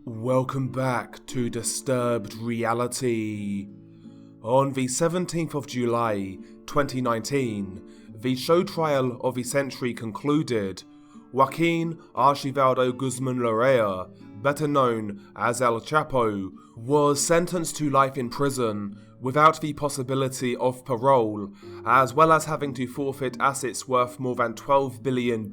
Welcome back to Disturbed Reality. On the 17th of July, 2019, the show trial of the century concluded. Joaquín Archibaldo Guzmán Loera, better known as El Chapo, was sentenced to life in prison without the possibility of parole, as well as having to forfeit assets worth more than $12 billion.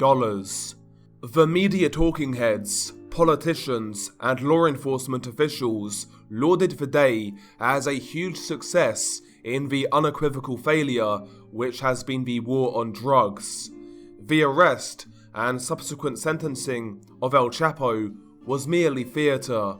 The media talking heads, politicians, and law enforcement officials lauded the day as a huge success in the unequivocal failure which has been the war on drugs. The arrest and subsequent sentencing of El Chapo was merely theatre,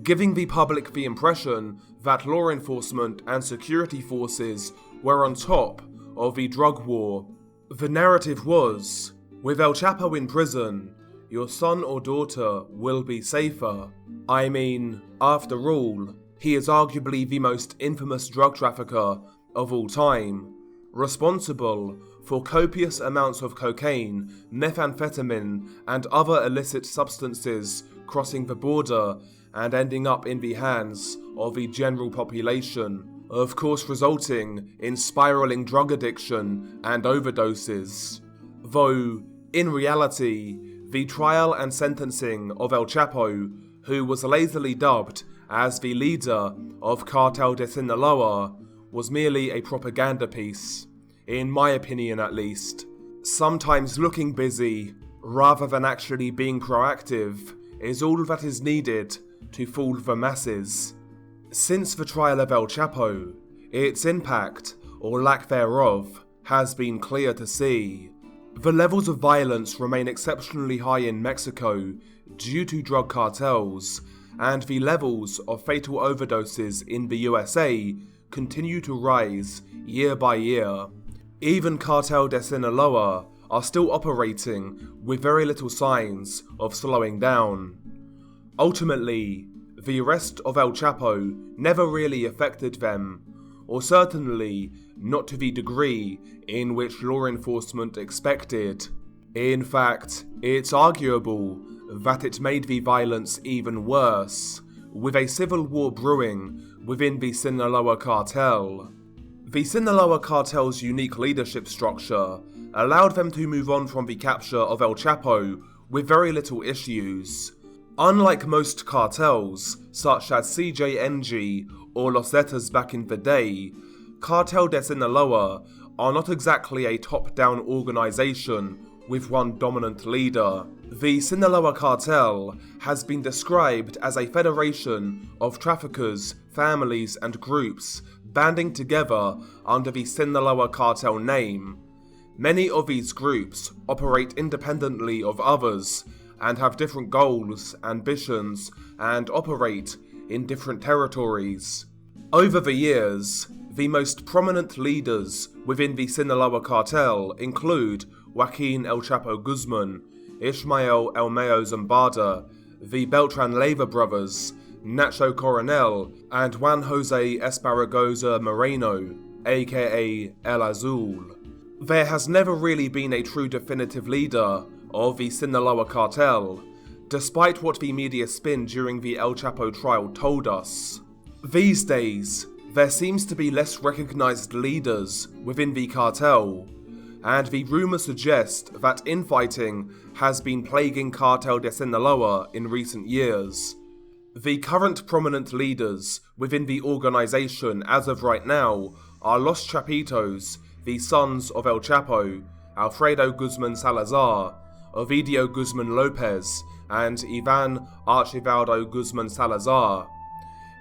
giving the public the impression that law enforcement and security forces were on top of the drug war. The narrative was, with El Chapo in prison, your son or daughter will be safer. I mean, after all, he is arguably the most infamous drug trafficker of all time, responsible for copious amounts of cocaine, methamphetamine, and other illicit substances crossing the border and ending up in the hands of the general population, of course resulting in spiraling drug addiction and overdoses. Though, in reality, the trial and sentencing of El Chapo, who was lazily dubbed as the leader of Cartel de Sinaloa, was merely a propaganda piece, in my opinion at least. Sometimes looking busy, rather than actually being proactive, is all that is needed to fool the masses. Since the trial of El Chapo, its impact, or lack thereof, has been clear to see. The levels of violence remain exceptionally high in Mexico due to drug cartels, and the levels of fatal overdoses in the USA continue to rise year by year. Even Cartel de Sinaloa are still operating with very little signs of slowing down. Ultimately, the arrest of El Chapo never really affected them, or certainly not to the degree in which law enforcement expected. In fact, it's arguable that it made the violence even worse, with a civil war brewing within the Sinaloa Cartel. The Sinaloa Cartel's unique leadership structure allowed them to move on from the capture of El Chapo with very little issues. Unlike most cartels, such as CJNG or Los Zetas back in the day, Cartel de Sinaloa are not exactly a top-down organization with one dominant leader. The Sinaloa Cartel has been described as a federation of traffickers, families, and groups banding together under the Sinaloa Cartel name. Many of these groups operate independently of others and have different goals, ambitions, and operate in different territories. Over the years, the most prominent leaders within the Sinaloa Cartel include Joaquín El Chapo Guzmán, Ismael El Mayo Zambada, the Beltran-Leyva brothers, Nacho Coronel, and Juan José Esparragoza Moreno, aka El Azul. There has never really been a true definitive leader of the Sinaloa Cartel, despite what the media spin during the El Chapo trial told us. These days, there seems to be less recognized leaders within the cartel, and the rumors suggest that infighting has been plaguing Cartel de Sinaloa in recent years. The current prominent leaders within the organization as of right now are Los Chapitos, the sons of El Chapo, Alfredo Guzmán Salazar, Ovidio Guzmán Lopez, and Ivan Archibaldo Guzmán Salazar.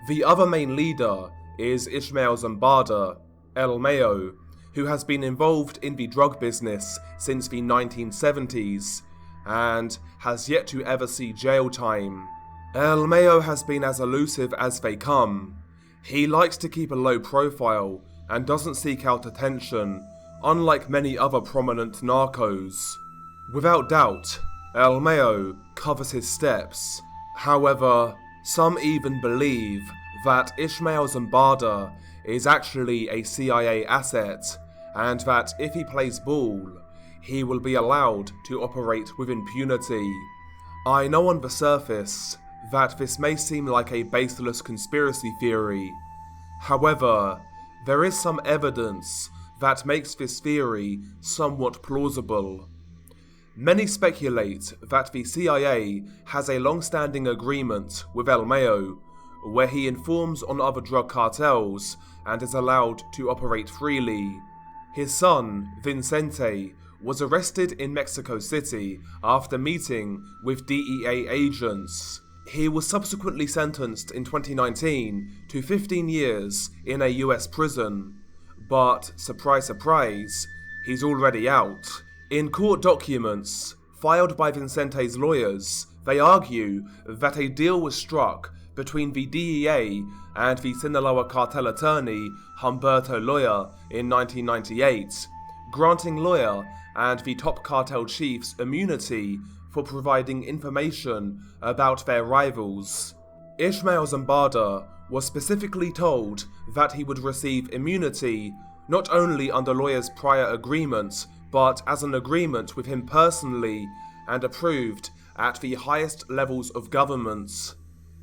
The other main leader is Ismael Zambada, El Mayo, who has been involved in the drug business since the 1970s, and has yet to ever see jail time. El Mayo has been as elusive as they come. He likes to keep a low profile and doesn't seek out attention, unlike many other prominent narcos. Without doubt, El Mayo covers his steps. However, some even believe that Ismael Zambada is actually a CIA asset, and that if he plays ball, he will be allowed to operate with impunity. I know on the surface, that this may seem like a baseless conspiracy theory. However, there is some evidence that makes this theory somewhat plausible. Many speculate that the CIA has a long-standing agreement with El Mayo, where he informs on other drug cartels and is allowed to operate freely. His son, Vicente, was arrested in Mexico City after meeting with DEA agents. He was subsequently sentenced in 2019 to 15 years in a US prison. But, surprise surprise, he's already out. In court documents filed by Vicente's lawyers, they argue that a deal was struck between the DEA and the Sinaloa Cartel attorney Humberto Loera in 1998, granting Loera and the top cartel chiefs immunity for providing information about their rivals. Ismael Zambada was specifically told that he would receive immunity not only under Loera's prior agreement, but as an agreement with him personally and approved at the highest levels of government.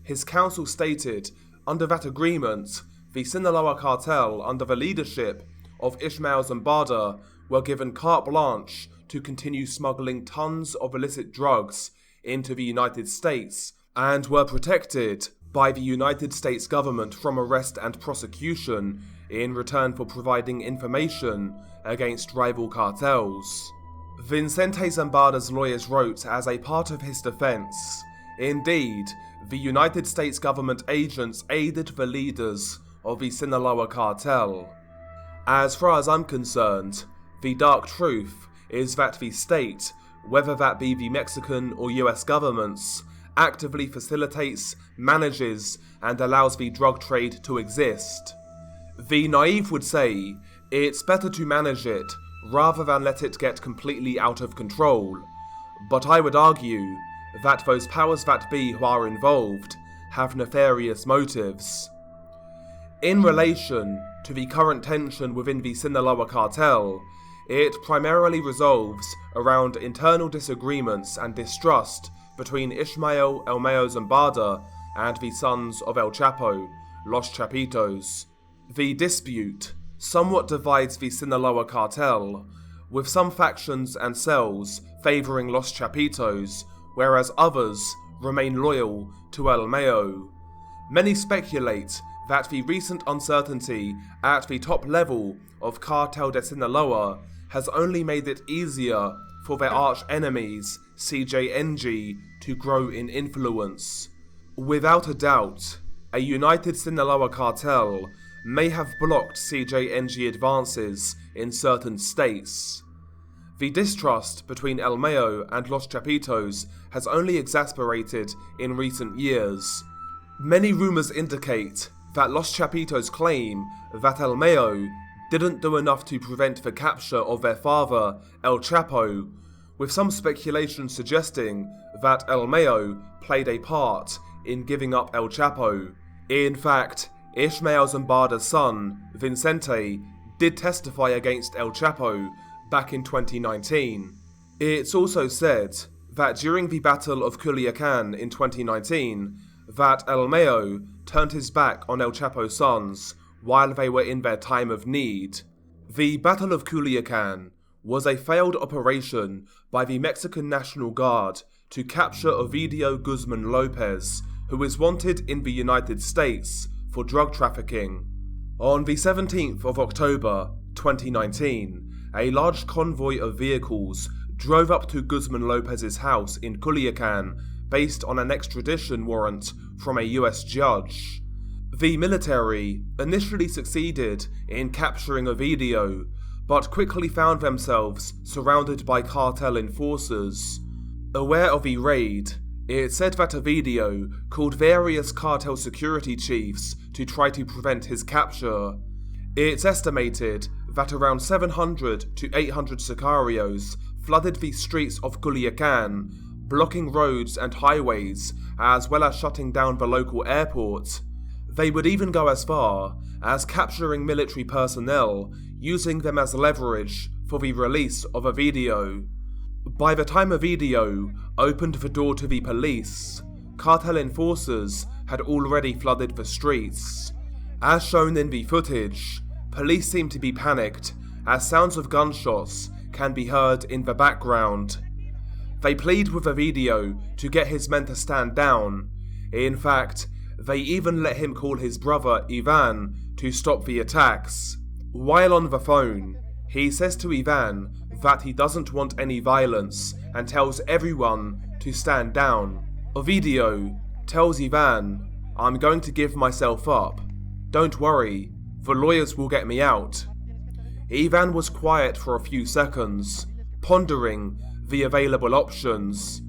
His counsel stated, under that agreement, the Sinaloa Cartel, under the leadership of Ismael Zambada, were given carte blanche to continue smuggling tons of illicit drugs into the United States and were protected by the United States government from arrest and prosecution in return for providing information against rival cartels. Vicente Zambada's lawyers wrote as a part of his defense, indeed, the United States government agents aided the leaders of the Sinaloa Cartel. As far as I'm concerned, the dark truth is that the state, whether that be the Mexican or US governments, actively facilitates, manages, and allows the drug trade to exist. The naive would say, it's better to manage it rather than let it get completely out of control, but I would argue that those powers that be who are involved have nefarious motives. In relation to the current tension within the Sinaloa Cartel, it primarily resolves around internal disagreements and distrust between Ismael El Mayo Zambada and the sons of El Chapo, Los Chapitos. The dispute somewhat divides the Sinaloa Cartel, with some factions and cells favouring Los Chapitos, whereas others remain loyal to El Mayo. Many speculate that the recent uncertainty at the top level of Cartel de Sinaloa has only made it easier for their arch-enemies, CJNG, to grow in influence. Without a doubt, a united Sinaloa Cartel may have blocked CJNG advances in certain states. The distrust between El Mayo and Los Chapitos has only exasperated in recent years. Many rumours indicate that Los Chapitos claim that El Mayo didn't do enough to prevent the capture of their father, El Chapo, with some speculation suggesting that El Mayo played a part in giving up El Chapo. In fact, Ismael Zambada's son, Vicente, did testify against El Chapo back in 2019. It's also said that during the Battle of Culiacan in 2019, that El Mayo turned his back on El Chapo's sons while they were in their time of need. The Battle of Culiacan was a failed operation by the Mexican National Guard to capture Ovidio Guzmán Lopez, who is wanted in the United States for drug trafficking. On the 17th of October 2019, a large convoy of vehicles drove up to Guzmán Lopez's house in Culiacan based on an extradition warrant from a US judge. The military initially succeeded in capturing Ovidio, but quickly found themselves surrounded by cartel enforcers. Aware of the raid, it said that Ovidio called various cartel security chiefs to try to prevent his capture. It's estimated that around 700 to 800 sicarios flooded the streets of Culiacan, blocking roads and highways, as well as shutting down the local airport. They would even go as far as capturing military personnel, using them as leverage for the release of Ovidio. By the time Ovidio opened the door to the police, cartel enforcers had already flooded the streets. As shown in the footage, police seem to be panicked as sounds of gunshots can be heard in the background. They plead with the video to get his men to stand down. In fact, they even let him call his brother Ivan to stop the attacks. While on the phone, he says to Ivan that he doesn't want any violence and tells everyone to stand down. Ovidio tells Ivan, "I'm going to give myself up. Don't worry, the lawyers will get me out." Ivan was quiet for a few seconds, pondering the available options.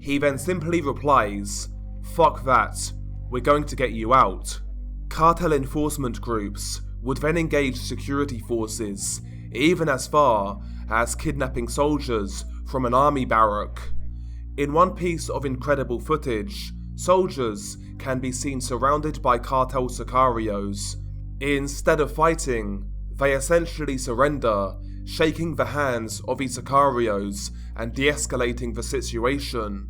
He then simply replies, "Fuck that, we're going to get you out." Cartel enforcement groups would then engage security forces, even as far as kidnapping soldiers from an army barrack. In one piece of incredible footage, soldiers can be seen surrounded by cartel sicarios. Instead of fighting, they essentially surrender, shaking the hands of the sicarios and de-escalating the situation.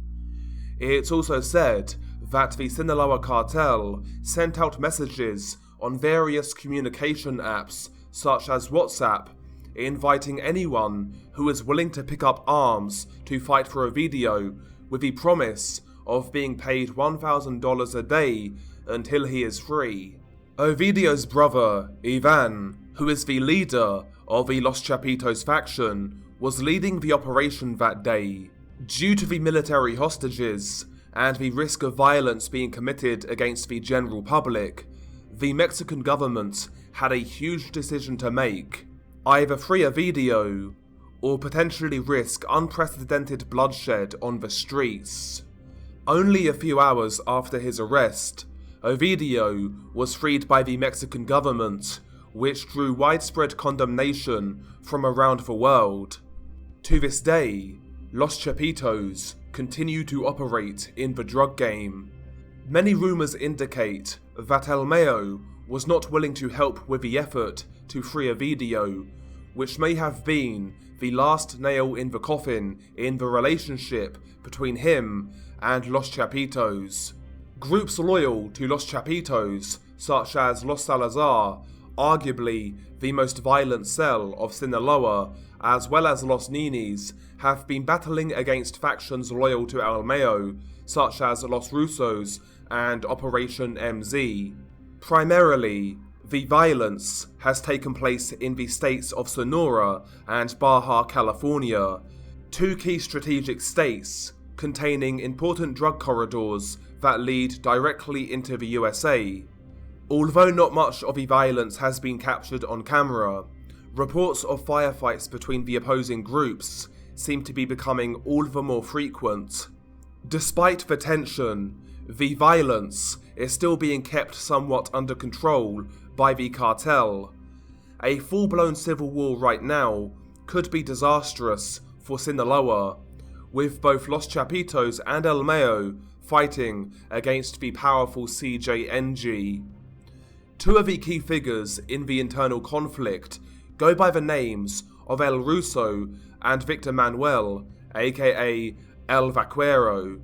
It's also said that the Sinaloa Cartel sent out messages on various communication apps such as WhatsApp, inviting anyone who is willing to pick up arms to fight for Ovidio with the promise of being paid $1,000 a day until he is free. Ovidio's brother, Ivan, who is the leader of the Los Chapitos faction, was leading the operation that day. Due to the military hostages and the risk of violence being committed against the general public, the Mexican government had a huge decision to make: either free Ovidio or potentially risk unprecedented bloodshed on the streets. Only a few hours after his arrest, Ovidio was freed by the Mexican government, which drew widespread condemnation from around the world. To this day, Los Chapitos continue to operate in the drug game. Many rumors indicate that El Mayo was not willing to help with the effort to free Ovidio, which may have been the last nail in the coffin in the relationship between him and Los Chapitos. Groups loyal to Los Chapitos, such as Los Salazar, arguably the most violent cell of Sinaloa, as well as Los Ninis, have been battling against factions loyal to El Mayo, such as Los Russos and Operation MZ. Primarily, the violence has taken place in the states of Sonora and Baja California, two key strategic states containing important drug corridors that lead directly into the USA. Although not much of the violence has been captured on camera, reports of firefights between the opposing groups seem to be becoming all the more frequent. Despite the tension, the violence is still being kept somewhat under control by the cartel. A full-blown civil war right now could be disastrous for Sinaloa, with both Los Chapitos and El Mayo fighting against the powerful CJNG. Two of the key figures in the internal conflict go by the names of El Russo and Victor Manuel, aka El Vaquero.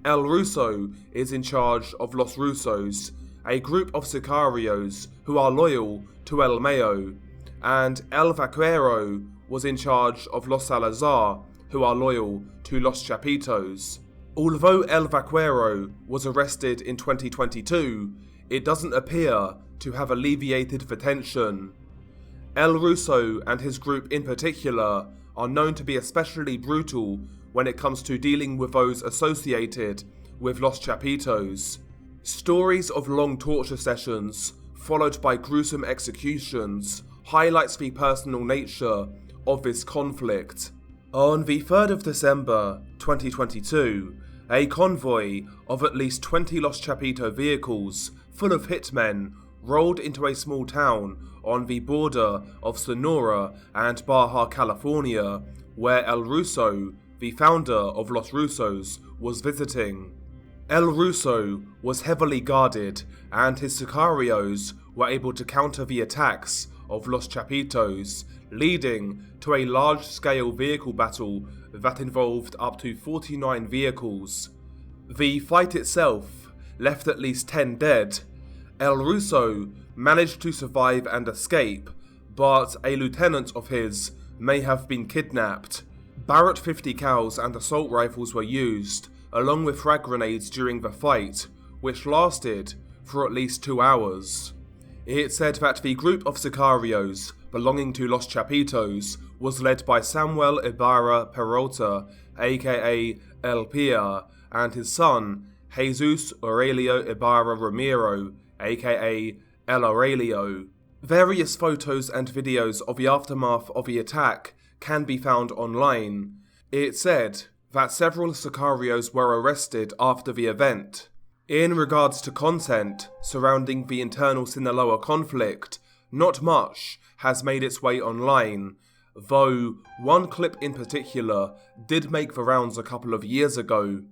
El Russo is in charge of Los Russos, a group of sicarios who are loyal to El Mayo, and El Vaquero was in charge of Los Salazar, who are loyal to Los Chapitos. Although El Vaquero was arrested in 2022, it doesn't appear to have alleviated the tension. El Russo and his group in particular are known to be especially brutal when it comes to dealing with those associated with Los Chapitos. Stories of long torture sessions, followed by gruesome executions, highlights the personal nature of this conflict. On the 3rd of December 2022, a convoy of at least 20 Los Chapito vehicles full of hitmen rolled into a small town on the border of Sonora and Baja California, where El Russo, the founder of Los Russos, was visiting. El Russo was heavily guarded, and his sicarios were able to counter the attacks of Los Chapitos, leading to a large-scale vehicle battle that involved up to 49 vehicles. The fight itself left at least 10 dead. El Russo managed to survive and escape, but a lieutenant of his may have been kidnapped. Barrett 50 cals and assault rifles were used, along with frag grenades during the fight, which lasted for at least 2 hours. It's said that the group of sicarios belonging to Los Chapitos was led by Samuel Ibarra Peralta, aka El Pia, and his son, Jesus Aurelio Ibarra Ramiro, aka El Aurelio. Various photos and videos of the aftermath of the attack can be found online. It's said that several sicarios were arrested after the event. In regards to content surrounding the internal Sinaloa conflict, not much has made its way online, though one clip in particular did make the rounds a couple of years ago.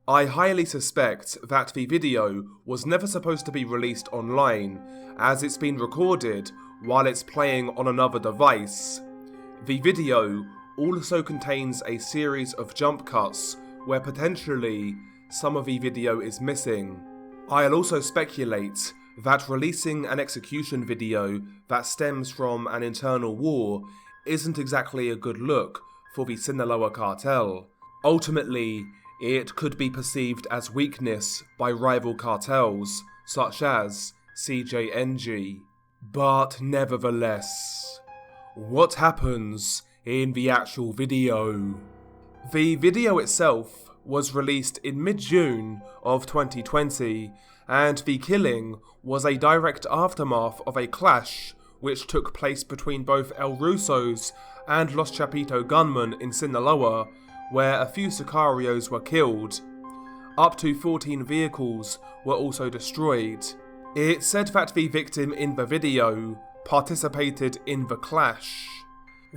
I highly suspect that the video was never supposed to be released online, as it's been recorded while it's playing on another device. The video also contains a series of jump cuts where potentially some of the video is missing. I'll also speculate that releasing an execution video that stems from an internal war isn't exactly a good look for the Sinaloa Cartel. Ultimately, it could be perceived as weakness by rival cartels such as CJNG. But nevertheless, what happens in the actual video? The video itself was released in mid-June of 2020, and the killing was a direct aftermath of a clash which took place between both El Russo's and Los Chapito gunmen in Sinaloa, where a few sicarios were killed. Up to 14 vehicles were also destroyed. It's said that the victim in the video participated in the clash.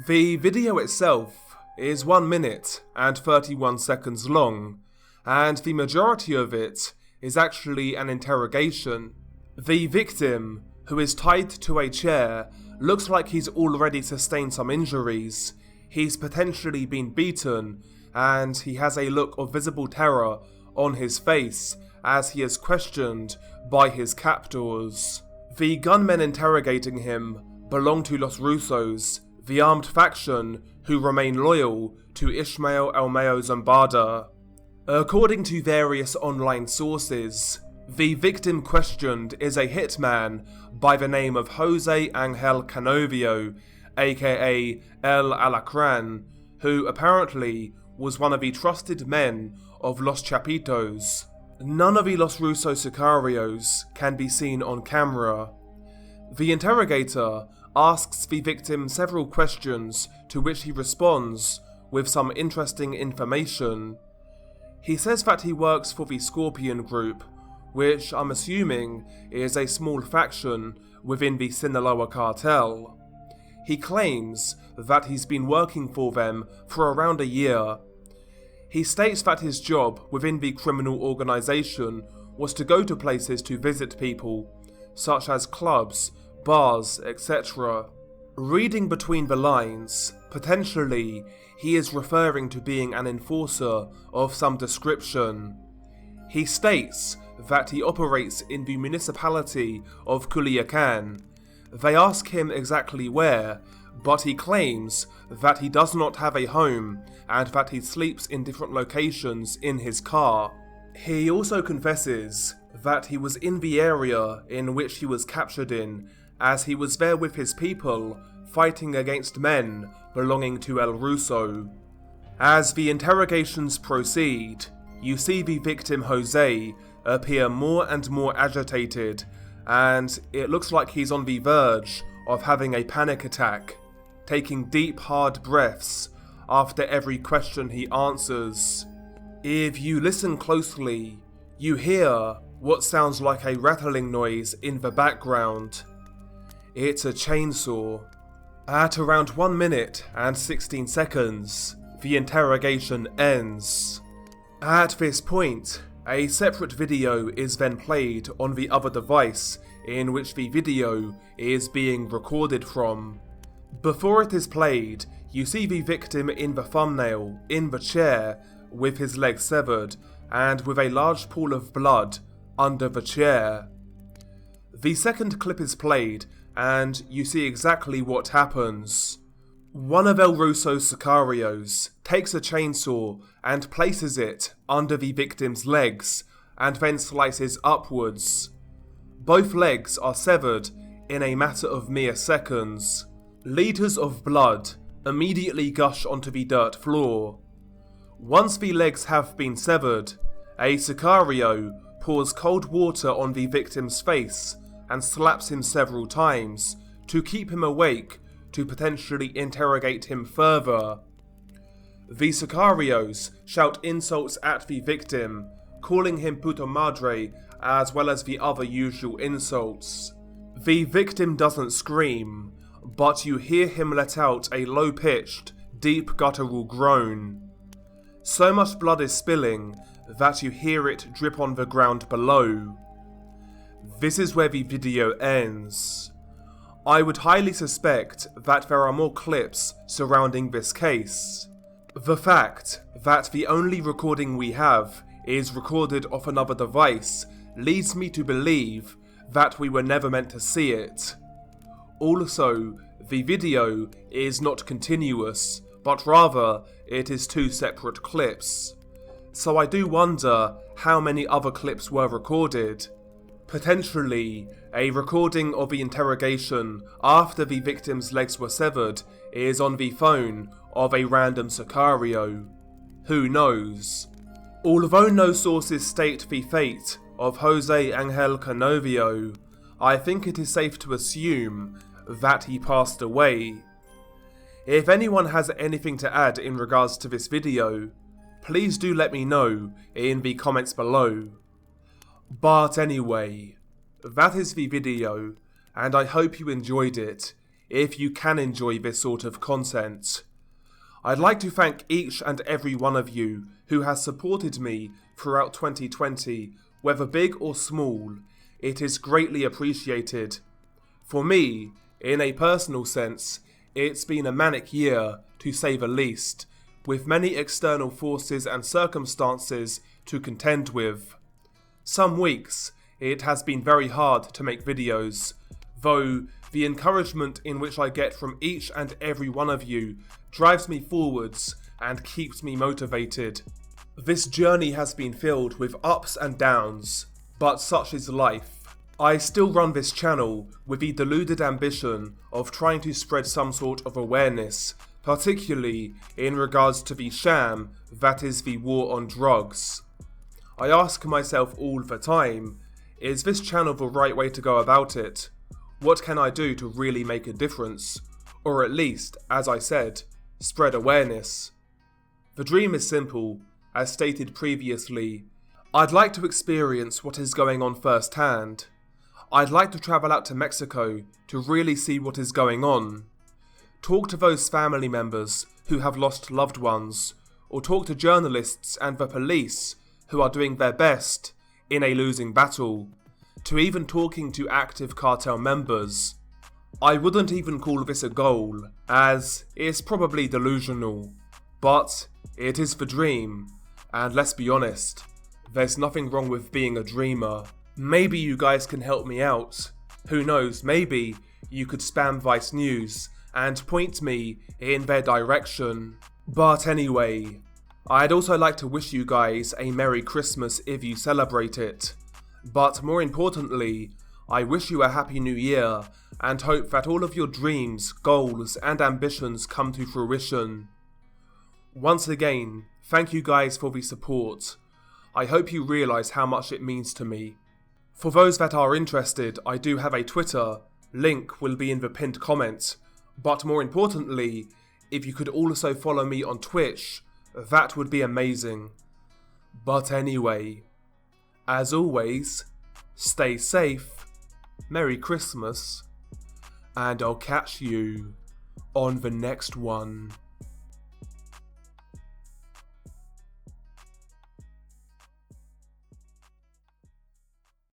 The video itself is 1 minute and 31 seconds long, and the majority of it is actually an interrogation. The victim, who is tied to a chair, looks like he's already sustained some injuries. He's potentially been beaten, and he has a look of visible terror on his face as he is questioned by his captors. The gunmen interrogating him belong to Los Russos, the armed faction who remain loyal to Ismael El Mayo Zambada. According to various online sources, the victim questioned is a hitman by the name of Jose Angel Canovio, aka El Alacran, who apparently was one of the trusted men of Los Chapitos. None of the Los Russo sicarios can be seen on camera. The interrogator asks the victim several questions to which he responds with some interesting information. He says that he works for the Scorpion Group, which I'm assuming is a small faction within the Sinaloa Cartel. He claims that he's been working for them for around a year. He states that his job within the criminal organization was to go to places to visit people, such as clubs, bars, etc. Reading between the lines, potentially he is referring to being an enforcer of some description. He states that he operates in the municipality of Culiacan. They ask him exactly where, but he claims that he does not have a home and that he sleeps in different locations in his car. He also confesses that he was in the area in which he was captured in, as he was there with his people fighting against men belonging to El Russo. As the interrogations proceed, you see the victim Jose appear more and more agitated, and it looks like he's on the verge of having a panic attack, taking deep hard breaths after every question he answers. If you listen closely, you hear what sounds like a rattling noise in the background. It's a chainsaw. At around 1 minute and 16 seconds, the interrogation ends. At this point, a separate video is then played on the other device in which the video is being recorded from. Before it is played, you see the victim in the thumbnail, in the chair, with his leg severed, and with a large pool of blood under the chair. The second clip is played, and you see exactly what happens. One of El Russo's sicarios takes a chainsaw and places it under the victim's legs, and then slices upwards. Both legs are severed in a matter of mere seconds. Liters of blood immediately gush onto the dirt floor. Once the legs have been severed, a sicario pours cold water on the victim's face and slaps him several times to keep him awake to potentially interrogate him further. The sicarios shout insults at the victim, calling him puta madre as well as the other usual insults. The victim doesn't scream, but you hear him let out a low-pitched, deep guttural groan. So much blood is spilling that you hear it drip on the ground below. This is where the video ends. I would highly suspect that there are more clips surrounding this case. The fact that the only recording we have is recorded off another device leads me to believe that we were never meant to see it. Also, the video is not continuous, but rather it is two separate clips. So I do wonder how many other clips were recorded. Potentially, a recording of the interrogation after the victim's legs were severed is on the phone of a random sicario. Who knows? Although no sources state the fate of Jose Angel Canovio, I think it is safe to assume that he passed away. If anyone has anything to add in regards to this video, please do let me know in the comments below. But anyway, that is the video, and I hope you enjoyed it, if you can enjoy this sort of content. I'd like to thank each and every one of you who has supported me throughout 2020, whether big or small. It is greatly appreciated. For me, in a personal sense, it's been a manic year, to say the least, with many external forces and circumstances to contend with. Some weeks, it has been very hard to make videos, though the encouragement in which I get from each and every one of you drives me forwards and keeps me motivated. This journey has been filled with ups and downs, but such is life. I still run this channel with the deluded ambition of trying to spread some sort of awareness, particularly in regards to the sham that is the war on drugs. I ask myself all the time, is this channel the right way to go about it? What can I do to really make a difference? Or at least, as I said, spread awareness. The dream is simple, as stated previously. I'd like to experience what is going on firsthand. I'd like to travel out to Mexico to really see what is going on. Talk to those family members who have lost loved ones, or talk to journalists and the police who are doing their best in a losing battle, to even talking to active cartel members. I wouldn't even call this a goal, as it's probably delusional, but it is the dream, and let's be honest, there's nothing wrong with being a dreamer. Maybe you guys can help me out. Who knows, maybe you could spam Vice News and point me in their direction. But anyway, I'd also like to wish you guys a Merry Christmas if you celebrate it. But more importantly, I wish you a Happy New Year and hope that all of your dreams, goals and ambitions come to fruition. Once again, thank you guys for the support. I hope you realise how much it means to me. For those that are interested, I do have a Twitter, link will be in the pinned comment, but more importantly, if you could also follow me on Twitch, that would be amazing. But anyway, as always, stay safe, Merry Christmas, and I'll catch you on the next one.